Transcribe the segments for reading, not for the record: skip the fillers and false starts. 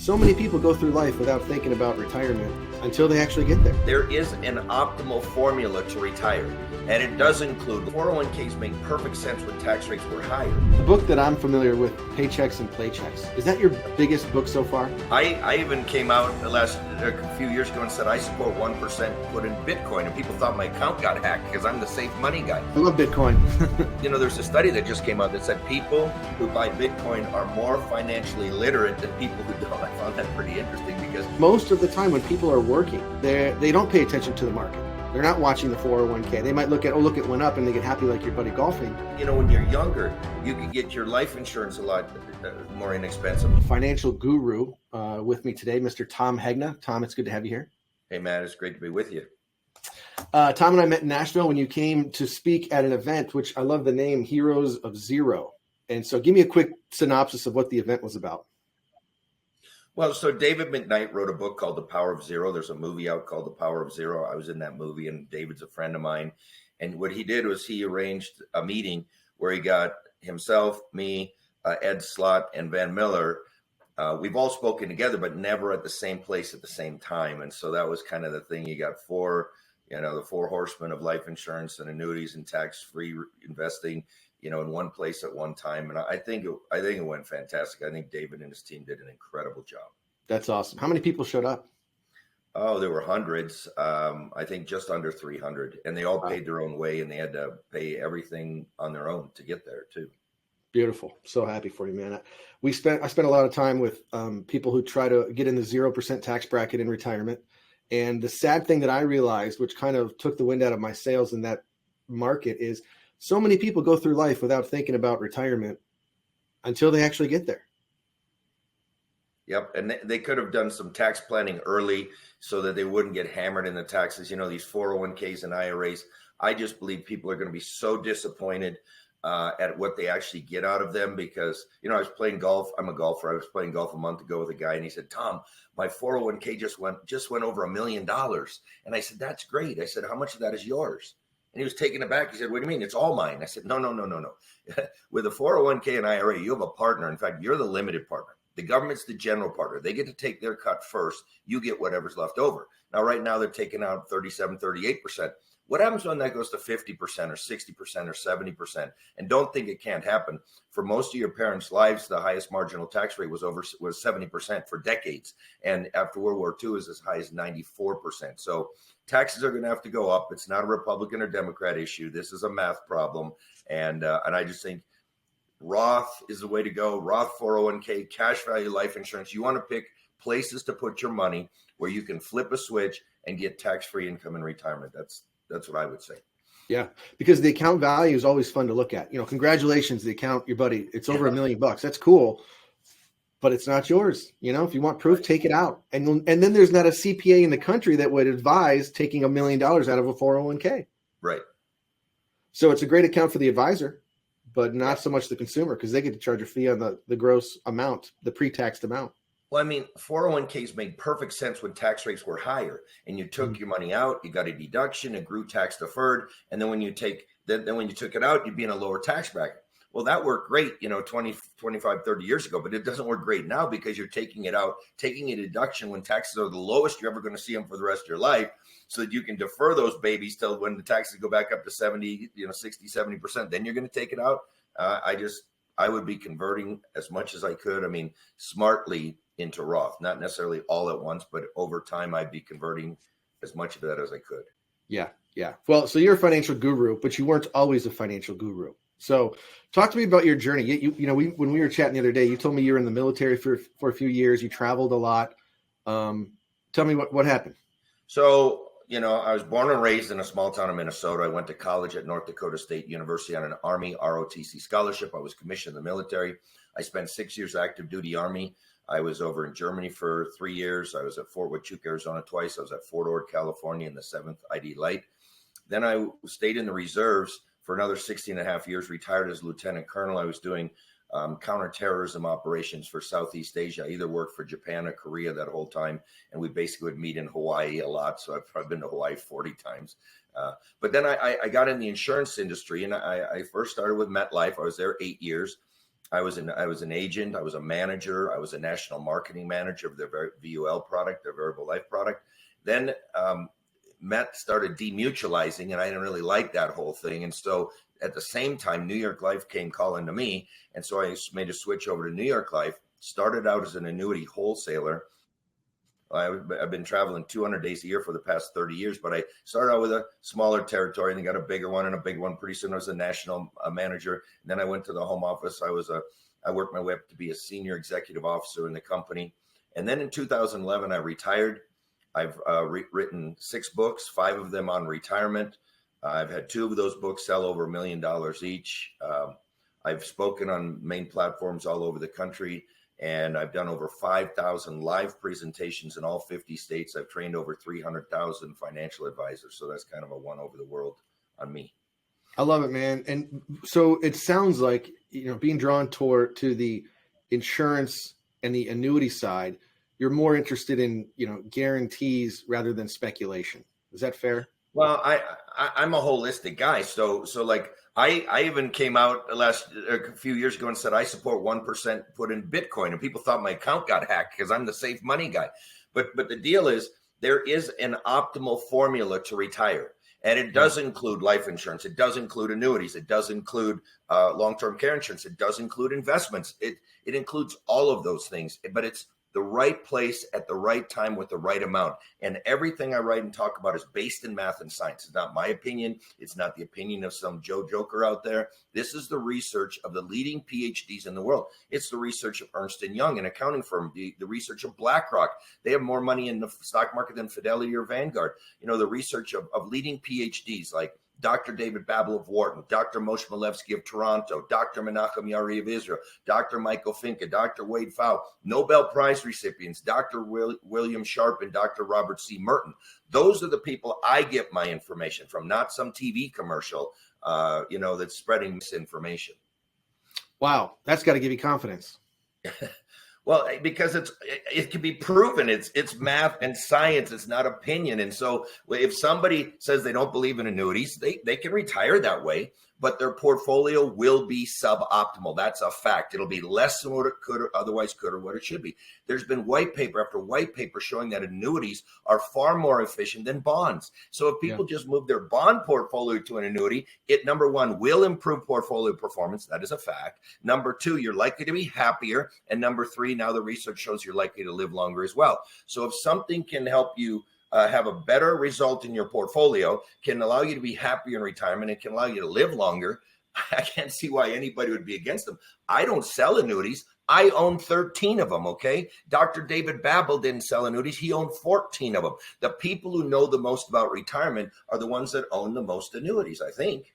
So many people go through life without thinking about retirement until they actually get there. There is an optimal formula to retire, and it does include 401ks make perfect sense when tax rates were higher. The book that I'm familiar with, Paychecks and Playchecks, is that your biggest book so far? I even came out a few years ago and said I support 1% put in Bitcoin, and people thought my account got hacked because I'm the safe money guy. I love Bitcoin. There's a study that just came out that said people who buy Bitcoin are more financially literate than people who don't. I found that pretty interesting because most of the time when people are working, they don't pay attention to the market. They're not watching the 401k. They might look at, it went up, and they get happy like your buddy golfing. When you're younger, you can get your life insurance a lot more inexpensive. Financial guru with me today, Mr. Tom Hegna. Tom, it's good to have you here. Hey, Matt, it's great to be with you. Tom and I met in Nashville when you came to speak at an event, which I love the name, Heroes of Zero. And so give me a quick synopsis of what the event was about. Well, so David McKnight wrote a book called The Power of Zero. There's a movie out called The Power of Zero. I was in that movie, and David's a friend of mine. And what he did was he arranged a meeting where he got himself, me, Ed Slott, and Van Miller. We've all spoken together, but never at the same place at the same time. And so that was kind of the thing. You got the four horsemen of life insurance and annuities and tax-free investing, in one place at one time. And I think it went fantastic. I think David and his team did an incredible job. That's awesome. How many people showed up? Oh, there were hundreds. I think just under 300, and they all paid their own way, and they had to pay everything on their own to get there too. Beautiful. So happy for you, man. I spent a lot of time with people who try to get in the 0% tax bracket in retirement. And the sad thing that I realized, which kind of took the wind out of my sails in that market, is so many people go through life without thinking about retirement until they actually get there. Yep. And they could have done some tax planning early so that they wouldn't get hammered in the taxes. These 401ks and IRAs, I just believe people are going to be so disappointed at what they actually get out of them because, I was playing golf. I'm a golfer. I was playing golf a month ago with a guy, and he said, Tom, my 401k just went over $1 million. And I said, that's great. I said, how much of that is yours? And he was taken aback. He said, what do you mean? It's all mine. I said, no. With a 401k and IRA, you have a partner. In fact, you're the limited partner. The government's the general partner. They get to take their cut first. You get whatever's left over. Now, right now, they're taking out 37, 38%. What happens when that goes to 50% or 60% or 70%? And don't think it can't happen. For most of your parents' lives, the highest marginal tax rate was 70% for decades. And after World War II, is as high as 94%. So taxes are going to have to go up. It's not a Republican or Democrat issue. This is a math problem. And I just think Roth is the way to go. Roth 401k, cash value life insurance. You want to pick places to put your money where you can flip a switch and get tax-free income in retirement. That's what I would say. Yeah, because the account value is always fun to look at. Congratulations, the account, your buddy, it's over $1 million. That's cool, but it's not yours. If you want proof, take it out. And then there's not a CPA in the country that would advise taking $1 million out of a 401k. Right. So it's a great account for the advisor, but not so much the consumer because they get to charge a fee on the gross amount, the pre-taxed amount. Well, 401ks made perfect sense when tax rates were higher, and you took your money out, you got a deduction, it grew tax deferred, and then when you took it out, you'd be in a lower tax bracket. Well, that worked great, 20, 25, 30 years ago, but it doesn't work great now because you're taking it out, taking a deduction when taxes are the lowest you're ever going to see them for the rest of your life, so that you can defer those babies till when the taxes go back up to 70, 60, 70%. Then you're going to take it out. I would be converting as much as I could. Smartly into Roth, not necessarily all at once, but over time, I'd be converting as much of that as I could. Yeah. Well, so you're a financial guru, but you weren't always a financial guru. So talk to me about your journey. When we were chatting the other day, you told me you were in the military for a few years. You traveled a lot. Tell me what happened. So, I was born and raised in a small town in Minnesota. I went to college at North Dakota State University on an Army ROTC scholarship. I was commissioned in the military. I spent 6 years active duty Army. I was over in Germany for 3 years. I was at Fort Huachuca, Arizona twice. I was at Fort Ord, California in the 7th ID Light. Then I stayed in the reserves for another 16 and a half years, retired as lieutenant colonel. I was doing counterterrorism operations for Southeast Asia. I either worked for Japan or Korea that whole time. And we basically would meet in Hawaii a lot. So I've been to Hawaii 40 times. But then I got in the insurance industry, and I first started with MetLife. I was there 8 years. I was an agent. I was a manager. I was a national marketing manager of their VUL product, their variable life product. Then Met started demutualizing, and I didn't really like that whole thing. And so at the same time, New York Life came calling to me, and so I made a switch over to New York Life. Started out as an annuity wholesaler. I've been traveling 200 days a year for the past 30 years, but I started out with a smaller territory and then got a bigger one and a big one. Pretty soon I was a national manager. And then I went to the home office. I worked my way up to be a senior executive officer in the company. And then in 2011, I retired. I've written 6 books, 5 of them on retirement. I've had 2 of those books sell over $1 million each. I've spoken on main platforms all over the country. And I've done over 5,000 live presentations in all 50 states. I've trained over 300,000 financial advisors. So that's kind of a one over the world on me. I love it, man. And so it sounds like, being drawn to the insurance and the annuity side, you're more interested in, guarantees rather than speculation. Is that fair? Well, I'm a holistic guy. So like I even came out a few years ago and said, I support 1% put in Bitcoin, and people thought my account got hacked because I'm the safe money guy. But the deal is there is an optimal formula to retire. And it does include life insurance. It does include annuities. It does include long-term care insurance. It does include investments. It includes all of those things, but it's the right place at the right time with the right amount. And everything I write and talk about is based in math and science. It's not my opinion. It's not the opinion of some Joe Joker out there. This is the research of the leading PhDs in the world. It's the research of Ernst & Young, an accounting firm, the research of BlackRock. They have more money in the stock market than Fidelity or Vanguard. The research of leading PhDs like Dr. David Babel of Wharton, Dr. Moshe Milevsky of Toronto, Dr. Menachem Yari of Israel, Dr. Michael Finke, Dr. Wade Pfau, Nobel Prize recipients, Dr. William Sharp, and Dr. Robert C. Merton. Those are the people I get my information from, not some TV commercial, that's spreading misinformation. Wow, that's got to give you confidence. Well, because it can be proven. It's math and science. It's not opinion. And so if somebody says they don't believe in annuities, they can retire that way, but their portfolio will be suboptimal. That's a fact. It'll be less than what it could or otherwise could or what it should be. There's been white paper after white paper showing that annuities are far more efficient than bonds. So if people just move their bond portfolio to an annuity, it, number one, will improve portfolio performance. That is a fact. Number 2, you're likely to be happier. And number 3, now the research shows you're likely to live longer as well. So if something can help you have a better result in your portfolio, can allow you to be happier in retirement, and can allow you to live longer, I can't see why anybody would be against them. I don't sell annuities. I own 13 of them, okay? Dr. David Babel didn't sell annuities. He owned 14 of them. The people who know the most about retirement are the ones that own the most annuities, I think.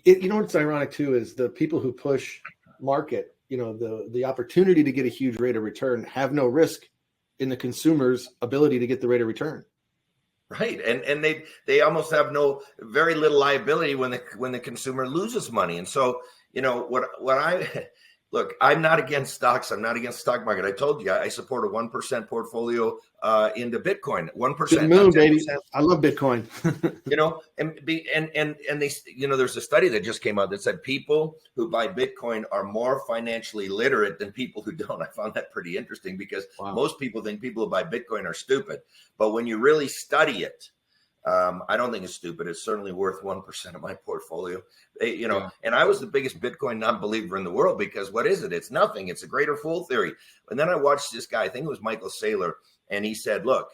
What's ironic, too, is the people who push market, the opportunity to get a huge rate of return have no risk in the consumer's ability to get the rate of return. Right. And they almost have very little liability when the consumer loses money. And so, look, I'm not against stocks. I'm not against the stock market. I told you I support a 1% portfolio into Bitcoin. 1%. Good move, baby. I love Bitcoin. and they, there's a study that just came out that said people who buy Bitcoin are more financially literate than people who don't. I found that pretty interesting because most people think people who buy Bitcoin are stupid. But when you really study it, I don't think it's stupid. It's certainly worth 1% of my portfolio. And I was the biggest Bitcoin non-believer in the world because what is it? It's nothing. It's a greater fool theory. And then I watched this guy, I think it was Michael Saylor, and he said, look,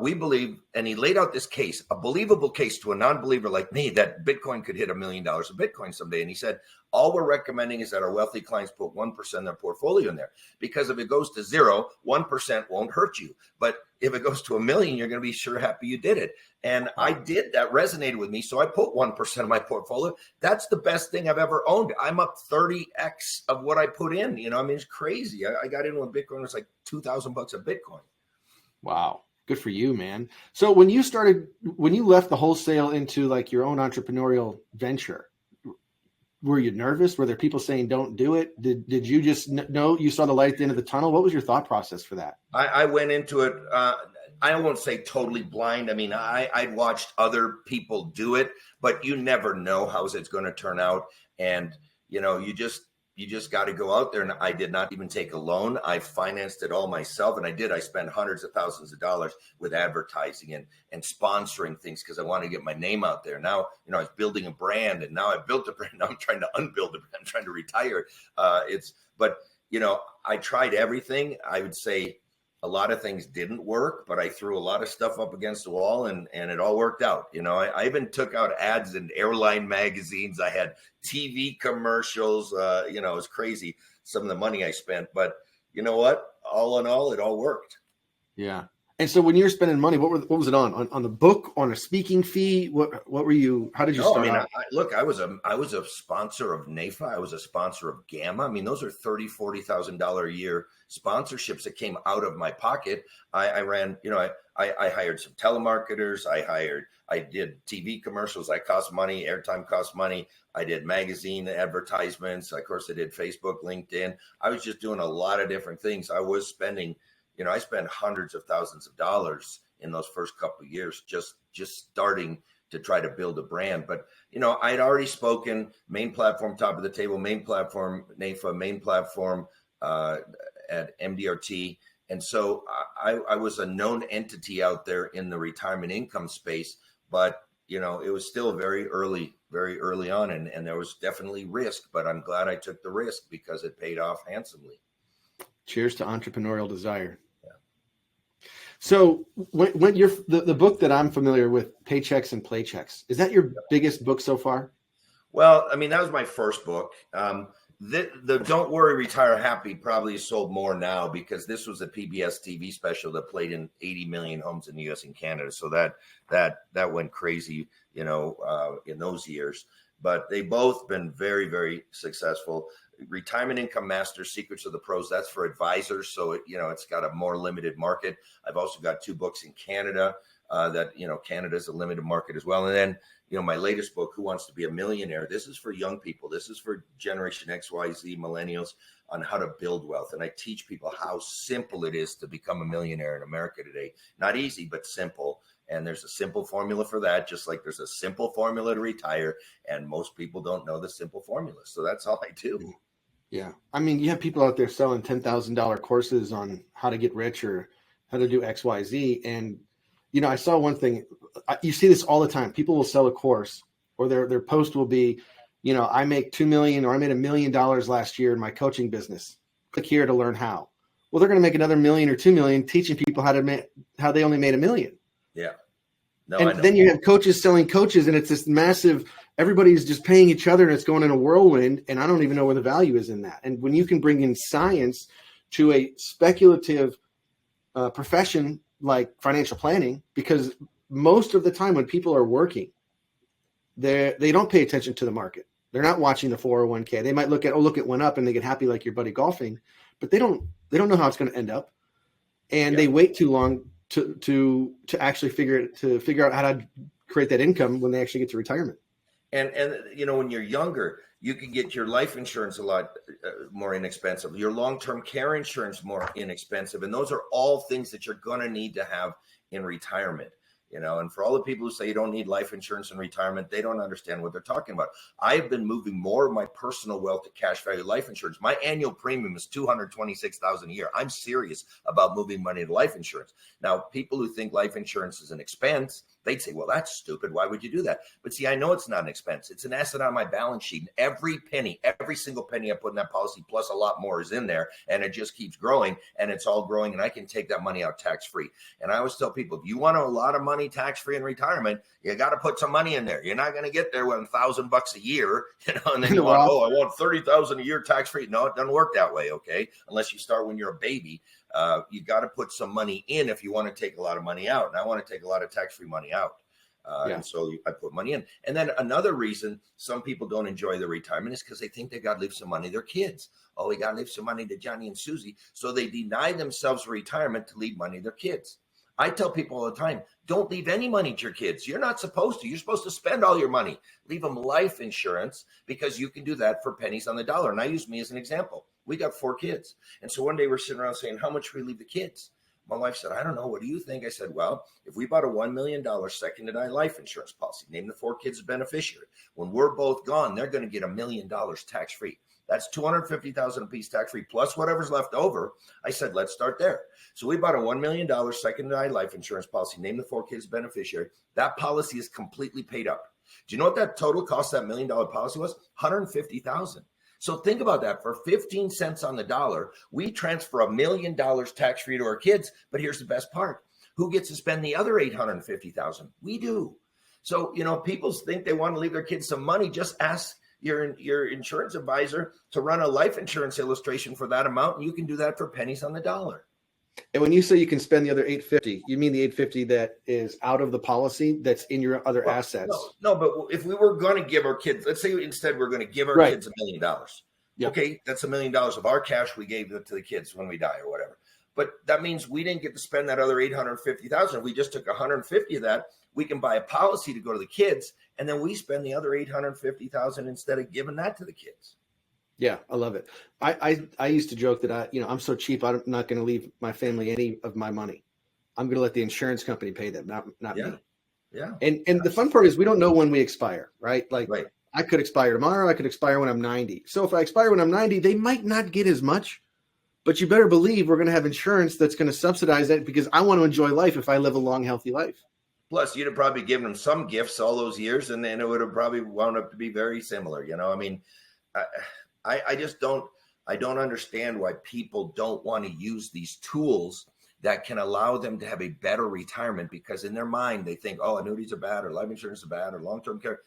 we believe, and he laid out this case, a believable case to a non-believer like me that Bitcoin could hit $1 million of Bitcoin someday. And he said, all we're recommending is that our wealthy clients put 1% of their portfolio in there, because if it goes to 0, 1% won't hurt you. But if it goes to $1 million, you're going to be sure happy you did it. And I did. That resonated with me. So I put 1% of my portfolio. That's the best thing I've ever owned. I'm up 30x of what I put in. It's crazy. I got in when Bitcoin was like $2,000 a Bitcoin. Wow. Good for you, man. So when you left the wholesale into like your own entrepreneurial venture, were you nervous? Were there people saying don't do it? Did you just know you saw the light at the end of the tunnel? What was your thought process for that? I went into it, I won't say totally blind. I mean, I'd watched other people do it, but you never know how it's going to turn out. And, you you just got to go out there. And I did not even take a loan. I financed it all myself. And I spent hundreds of thousands of dollars with advertising and sponsoring things because I wanted to get my name out there. Now, I was building a brand, and now I've built a brand. Now I'm trying to unbuild it. I'm trying to retire. But I tried everything. I would say a lot of things didn't work, but I threw a lot of stuff up against the wall, and it all worked out. I even took out ads in airline magazines. I had TV commercials. It was crazy, some of the money I spent. But you know what? All in all, it all worked. Yeah. And so when you're spending money, what was it on the book, on a speaking fee? What were you, how did you start out? Look, I was a sponsor of NAFA. I was a sponsor of Gamma. I mean, those are $30,000-$40,000 a year sponsorships that came out of my pocket. I ran, I hired some telemarketers. I did TV commercials. I cost money. Airtime cost money. I did magazine advertisements. Of course, I did Facebook, LinkedIn. I was just doing a lot of different things. I was spending, I spent hundreds of thousands of dollars in those first couple of years, just starting to try to build a brand. But, I'd already spoken, main platform, top of the table, main platform, NAFA, main platform at MDRT. And so I was a known entity out there in the retirement income space, but, it was still very early on. And there was definitely risk, but I'm glad I took the risk because it paid off handsomely. Cheers to entrepreneurial desire. So when you're the book that I'm familiar with, Paychecks and Playchecks, is that your biggest book so far? Well, I mean, that was my first book. The Don't Worry, Retire Happy probably sold more now because this was a PBS TV special that played in 80 million homes in the US and Canada. So that went crazy, in those years. But they both been very, very successful. Retirement Income Master, Secrets of the Pros, that's for advisors. So, it's got a more limited market. I've also got 2 books in Canada that, Canada's a limited market as well. And then, my latest book, Who Wants to Be a Millionaire? This is for young people. This is for Generation X, Y, Z, millennials, on how to build wealth. And I teach people how simple it is to become a millionaire in America today. Not easy, but simple. And there's a simple formula for that, just like there's a simple formula to retire. And most people don't know the simple formula. So that's all I do. Yeah. I mean, you have people out there selling $10,000 courses on how to get rich or how to do X, Y, Z. And, I saw one thing, you see this all the time. People will sell a course, or their post will be, I make $2 million, or I made $1 million last year in my coaching business. Click here to learn how. Well, they're going to make another $1 million or $2 million teaching people how they only made $1 million. Yeah. No, and then you have coaches selling coaches, and it's this massive, everybody's just paying each other, and it's going in a whirlwind, and I don't even know where the value is in that. And when you can bring in science to a speculative profession like financial planning, because most of the time when people are working, they don't pay attention to the market. They're not watching the 401k. They might look, it went up, and they get happy like your buddy golfing, but they don't know how it's going to end up. And they wait too long to actually figure out how to create that income when they actually get to retirement. And when you're younger, you can get your life insurance a lot more inexpensive, your long-term care insurance more inexpensive. And those are all things that you're going to need to have in retirement. And for all the people who say you don't need life insurance in retirement, they don't understand what they're talking about. I've been moving more of my personal wealth to cash value life insurance. My annual premium is $226,000 a year. I'm serious about moving money to life insurance. Now, people who think life insurance is an expense, they'd say, well, that's stupid. Why would you do that? But see, I know it's not an expense. It's an asset on my balance sheet. And every single penny I put in that policy, plus a lot more, is in there. And it just keeps growing, and it's all growing. And I can take that money out tax-free. And I always tell people, if you want a lot of money tax-free in retirement, you got to put some money in there. You're not going to get there with $1,000 a year, and then you want, I want $30,000 a year tax-free. No, it doesn't work that way. Okay. Unless you start when you're a baby. You got to put some money in if you want to take a lot of money out. And I want to take a lot of tax-free money out. And so I put money in. And then another reason some people don't enjoy their retirement is because they think they got to leave some money to their kids. Oh, we got to leave some money to Johnny and Susie. So they deny themselves retirement to leave money to their kids. I tell people all the time, don't leave any money to your kids. You're not supposed to. You're supposed to spend all your money. Leave them life insurance, because you can do that for pennies on the dollar. And I use me as an example. We got 4 kids. And so one day we're sitting around saying, how much should we leave the kids? My wife said, I don't know. What do you think? I said, well, if we bought a $1 million second to die life insurance policy, name the 4 kids as beneficiary. When we're both gone, they're going to get $1 million tax-free. That's $250,000 a piece tax free plus whatever's left over. I said, let's start there. So we bought a $1 million secondary life insurance policy, named the 4 kids beneficiary. That policy is completely paid up. Do you know what that total cost, that $1 million policy was? $150,000. So think about that. For 15 cents on the dollar, we transfer $1 million tax free to our kids. But here's the best part. Who gets to spend the other $850,000? We do. So, people think they want to leave their kids some money. Just ask your insurance advisor to run a life insurance illustration for that amount. And you can do that for pennies on the dollar. And when you say you can spend the other $850, you mean the $850 that is out of the policy that's in your other assets? No, but if we were going to give our kids, let's say instead we're going to give our kids $1 million. Yep. Okay, that's $1 million of our cash we gave to the kids when we die or whatever. But that means we didn't get to spend that other $850,000. We just took $150 of that. We can buy a policy to go to the kids, and then we spend the other $850,000 instead of giving that to the kids. Yeah, I love it. I used to joke that I'm so cheap, I'm not going to leave my family any of my money. I'm going to let the insurance company pay them, not me. Yeah. And the fun part is we don't know when we expire, right? Like I could expire tomorrow. I could expire when I'm 90. So if I expire when I'm 90, they might not get as much, but you better believe we're going to have insurance that's going to subsidize that because I want to enjoy life if I live a long, healthy life. Plus, you'd have probably given them some gifts all those years, and then it would have probably wound up to be very similar. I mean, I just don't understand why people don't want to use these tools that can allow them to have a better retirement, because in their mind, they think, oh, annuities are bad or life insurance is bad or long-term care.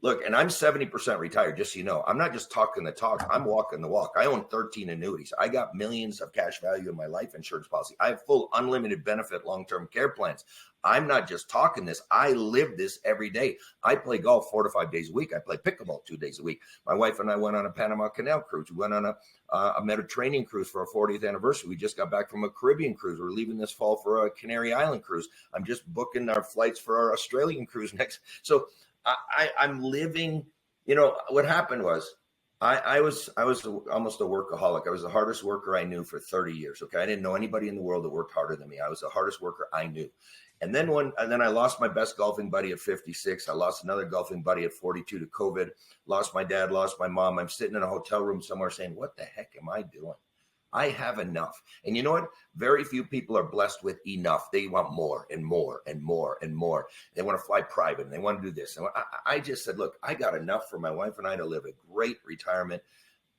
Look, and I'm 70% retired, just so you know. I'm not just talking the talk. I'm walking the walk. I own 13 annuities. I got millions of cash value in my life insurance policy. I have full unlimited benefit long-term care plans. I'm not just talking this. I live this every day. I play golf 4 to 5 days a week. I play pickleball 2 days a week. My wife and I went on a Panama Canal cruise. We went on a Mediterranean cruise for our 40th anniversary. We just got back from a Caribbean cruise. We're leaving this fall for a Canary Island cruise. I'm just booking our flights for our Australian cruise next. So I'm living, what happened was I was almost a workaholic. I was the hardest worker I knew for 30 years. Okay. I didn't know anybody in the world that worked harder than me. I was the hardest worker I knew. And then I lost my best golfing buddy at 56. I lost another golfing buddy at 42 to COVID, lost my dad, lost my mom. I'm sitting in a hotel room somewhere saying, what the heck am I doing? I have enough. And you know what? Very few people are blessed with enough. They want more and more and more and more. They want to fly private and they want to do this. And I just said, look, I got enough for my wife and I to live a great retirement.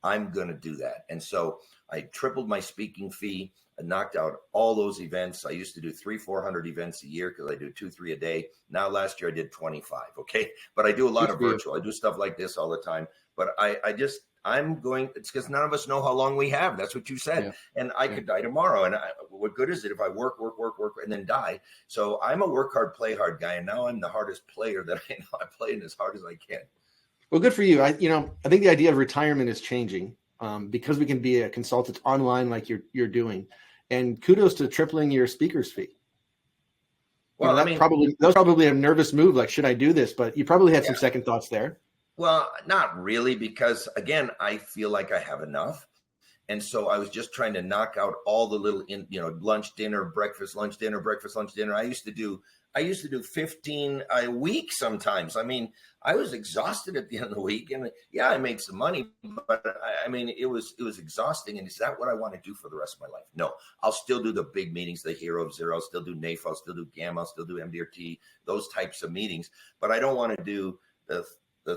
I'm going to do that. And so I tripled my speaking fee. I knocked out all those events. I used to do 300-400 events a year because I do 2-3 a day. Now last year I did 25. Okay. But I do a lot of virtual. I do stuff like this all the time. But it's because none of us know how long we have. That's what you said. Yeah. And I could die tomorrow. And what good is it if I work, and then die? So I'm a work hard, play hard guy. And now I'm the hardest player that I know. I play as hard as I can. Well, good for you. I think the idea of retirement is changing because we can be a consultant online like you're doing. And kudos to tripling your speaker's fee. Well, that was probably a nervous move. Like, should I do this? But you probably had some second thoughts there. Well, not really, because again, I feel like I have enough. And so I was just trying to knock out all the little, lunch, dinner, breakfast, lunch, dinner, breakfast, lunch, dinner. I used to do 15 a week sometimes. I mean, I was exhausted at the end of the week, and yeah, I made some money, but I mean, it was exhausting. And is that what I want to do for the rest of my life? No, I'll still do the big meetings, the Hero of Zero. I'll still do NAIF. I'll still do Gamma. I'll still do MDRT, those types of meetings. But I don't want to do the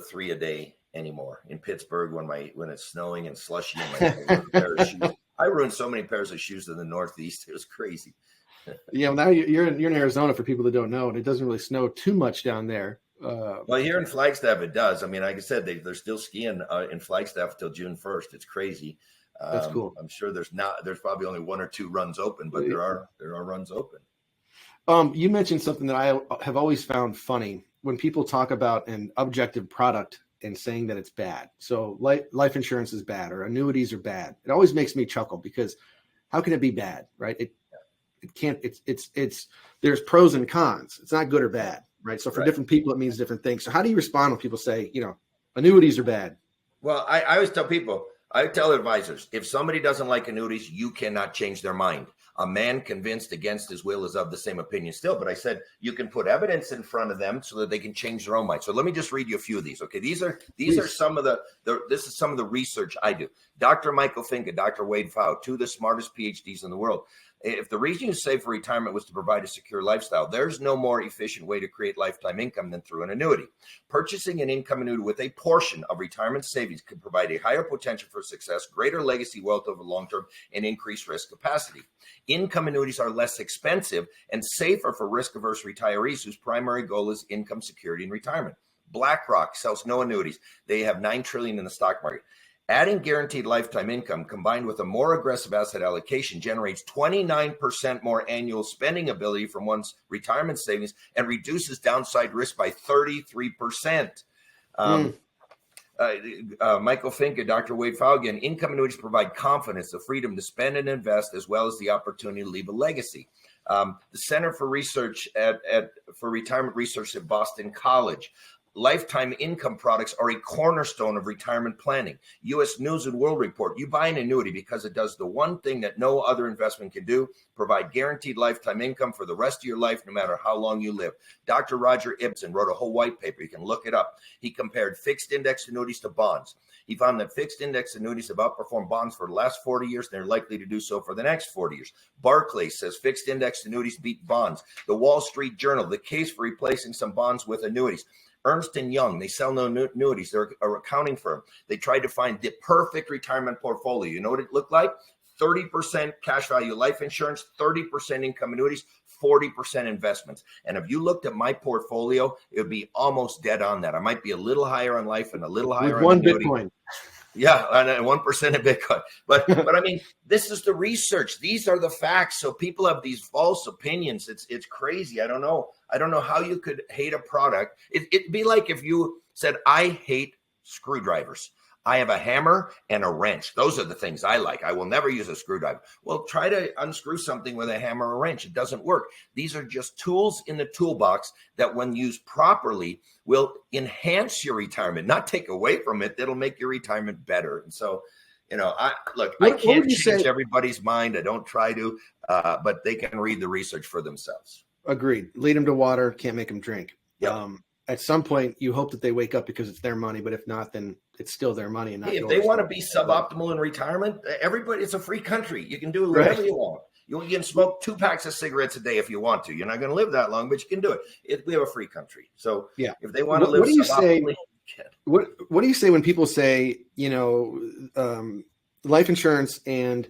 3 a day anymore in Pittsburgh when it's snowing and slushy. And pair of shoes. I ruined so many pairs of shoes in the Northeast. It was crazy. Yeah, now you're in Arizona, for people that don't know, and it doesn't really snow too much down there. Well, here in Flagstaff, it does. I mean, like I said, they're still skiing in Flagstaff until June 1st. It's crazy. That's cool. I'm sure there's probably only 1 or 2 runs open, but there are runs open. You mentioned something that I have always found funny when people talk about an objective product and saying that it's bad. So life insurance is bad or annuities are bad. It always makes me chuckle because how can it be bad, right? It can't. It's there's pros and cons. It's not good or bad, right? So for different people, it means different things. So how do you respond when people say, annuities are bad? Well, I always tell people, I tell advisors, if somebody doesn't like annuities, you cannot change their mind. A man convinced against his will is of the same opinion still. But I said you can put evidence in front of them so that they can change their own mind. So let me just read you a few of these. Okay, these are some of this is some of the research I do. Dr. Michael Finke, Dr. Wade Pfau, two of the smartest PhDs in the world. If the reason you save for retirement was to provide a secure lifestyle, there's no more efficient way to create lifetime income than through an annuity. Purchasing an income annuity with a portion of retirement savings could provide a higher potential for success, greater legacy wealth over long term, and increased risk capacity. Income annuities are less expensive and safer for risk-averse retirees whose primary goal is income security in retirement. BlackRock sells no annuities. They have $9 trillion in the stock market. Adding guaranteed lifetime income combined with a more aggressive asset allocation generates 29% more annual spending ability from one's retirement savings and reduces downside risk by 33%. Michael Finke, Dr. Wade Pfau, again, income annuities provide confidence, the freedom to spend and invest, as well as the opportunity to leave a legacy. The Center for Research for Retirement Research at Boston College. Lifetime income products are a cornerstone of retirement planning. U.S. News and World Report, you buy an annuity because it does the one thing that no other investment can do, provide guaranteed lifetime income for the rest of your life, no matter how long you live. Dr. Roger Ibsen wrote a whole white paper. You can look it up. He compared fixed index annuities to bonds. He found that fixed index annuities have outperformed bonds for the last 40 years. And they're likely to do so for the next 40 years. Barclays says fixed index annuities beat bonds. The Wall Street Journal, the case for replacing some bonds with annuities. Ernst & Young, they sell no annuities. They're an accounting firm. They tried to find the perfect retirement portfolio. You know what it looked like? 30% cash value life insurance, 30% income annuities, 40% investments. And if you looked at my portfolio, it would be almost dead on that. I might be a little higher on life and a little higher on annuity. Bitcoin. Yeah, and 1% of Bitcoin. But I mean, this is the research. These are the facts. So people have these false opinions. It's crazy. I don't know how you could hate a product. It'd be like if you said, I hate screwdrivers. I have a hammer and a wrench. Those are the things I like. I will never use a screwdriver. Well, try to unscrew something with a hammer or wrench. It doesn't work. These are just tools in the toolbox that when used properly will enhance your retirement, not take away from it. That'll make your retirement better. And so, I can't change everybody's mind. I don't try to, but they can read the research for themselves. Agreed. Lead them to water. Can't make them drink. Yep. At some point, you hope that they wake up because it's their money, but if not, then it's still their money. And not if they want to be suboptimal in retirement, everybody, it's a free country. You can do whatever you want. You can smoke 2 packs of cigarettes a day if you want to. You're not going to live that long, but you can do it. We have a free country. So if they want to live suboptimally, what do you say when people say, life insurance and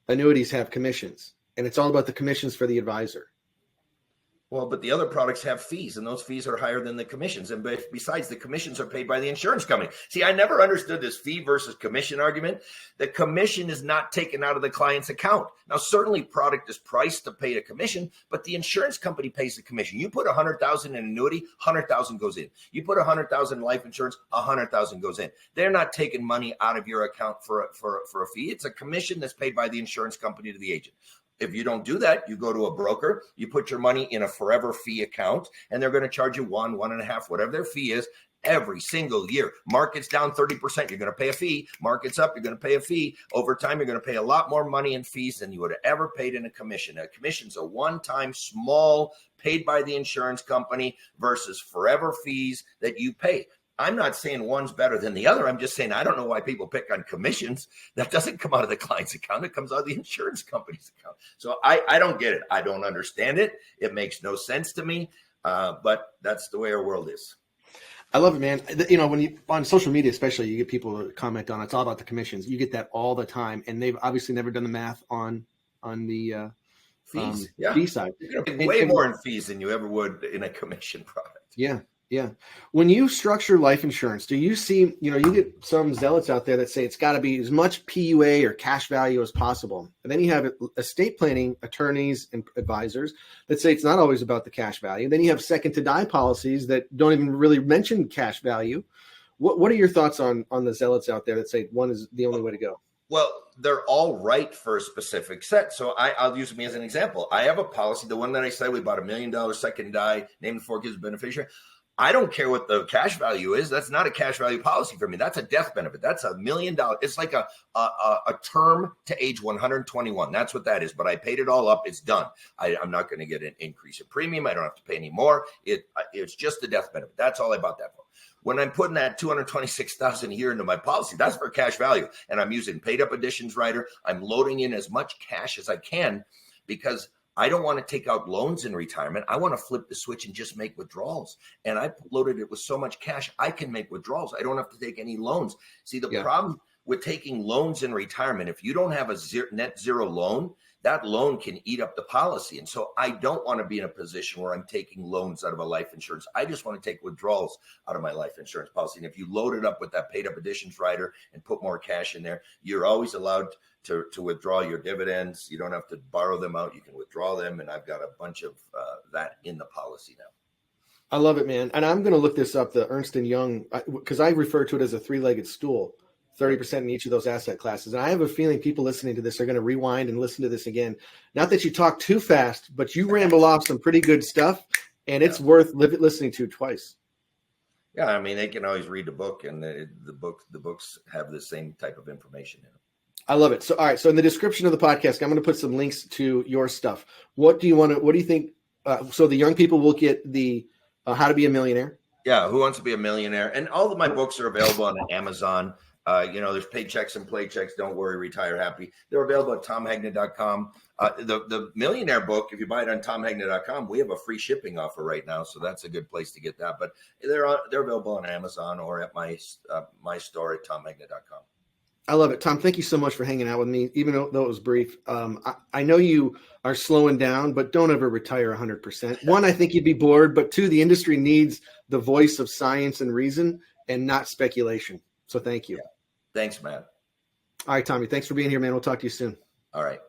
annuities have commissions and it's all about the commissions for the advisor? Well, but the other products have fees, and those fees are higher than the commissions. And besides, the commissions are paid by the insurance company. See, I never understood this fee versus commission argument. The commission is not taken out of the client's account. Now, certainly product is priced to pay a commission, but the insurance company pays the commission. You put $100,000 in annuity, $100,000 goes in. You put $100,000 in life insurance, $100,000 goes in. They're not taking money out of your account for a fee. It's a commission that's paid by the insurance company to the agent. If you don't do that, you go to a broker, you put your money in a forever fee account, and they're going to charge you 1.5, whatever their fee is, every single year. Market's down 30%, you're going to pay a fee. Market's up, you're going to pay a fee. Over time, you're going to pay a lot more money in fees than you would have ever paid in a commission. A commission's a one-time small paid by the insurance company versus forever fees that you pay. I'm not saying one's better than the other. I'm just saying I don't know why people pick on commissions. That doesn't come out of the client's account. It comes out of the insurance company's account. So I don't get it. I don't understand it. It makes no sense to me. But that's the way our world is. I love it, man. When you on social media, especially, you get people to comment on it's all about the commissions. You get that all the time, and they've obviously never done the math on the fees, fee side. You're going to pay way more in fees than you ever would in a commission product. Yeah. Yeah. When you structure life insurance, do you see, you get some zealots out there that say it's got to be as much PUA or cash value as possible. And then you have estate planning attorneys and advisors that say it's not always about the cash value. Then you have second to die policies that don't even really mention cash value. What are your thoughts on the zealots out there that say one is the only way to go? Well, they're all right for a specific set. So I'll use me as an example. I have a policy, the one that I said we bought $1 million second die, named the 4 kids beneficiary. I don't care what the cash value is. That's not a cash value policy for me. That's a death benefit. That's $1 million. It's like a term to age 121. That's what that is. But I paid it all up. It's done. I'm not going to get an increase in premium. I don't have to pay any more. It's just a death benefit. That's all I bought that for. When I'm putting that $226,000 a year into my policy, that's for cash value. And I'm using paid up additions rider. I'm loading in as much cash as I can because I don't want to take out loans in retirement. I want to flip the switch and just make withdrawals. And I loaded it with so much cash, I can make withdrawals. I don't have to take any loans. See, the problem with taking loans in retirement, if you don't have a net zero loan, that loan can eat up the policy. And so I don't want to be in a position where I'm taking loans out of a life insurance. I just want to take withdrawals out of my life insurance policy. And if you load it up with that paid up additions rider and put more cash in there, you're always allowed to withdraw your dividends. You don't have to borrow them out. You can withdraw them. And I've got a bunch of that in the policy now. I love it, man. And I'm going to look this up, the Ernst & Young, because I refer to it as a three-legged stool, 30% in each of those asset classes. And I have a feeling people listening to this are going to rewind and listen to this again. Not that you talk too fast, but you ramble off some pretty good stuff, and it's worth listening to twice. Yeah, I mean, they can always read the book, and the books have the same type of information in them. I love it. So, all right. So in the description of the podcast, I'm going to put some links to your stuff. What do you think? So the young people will get the How to Be a Millionaire. Yeah. Who Wants to Be a Millionaire? And all of my books are available on Amazon. There's Paychecks and Playchecks. Don't Worry, Retire Happy. They're available at tomhegna.com. The Millionaire book, if you buy it on tomhegna.com, we have a free shipping offer right now. So that's a good place to get that. But they're available on Amazon or at my store at tomhegna.com. I love it. Tom, thank you so much for hanging out with me, even though it was brief. I know you are slowing down, but don't ever retire 100%. One, I think you'd be bored, but two, the industry needs the voice of science and reason and not speculation. So thank you. Yeah. Thanks, man. All right, Tommy, thanks for being here, man. We'll talk to you soon. All right.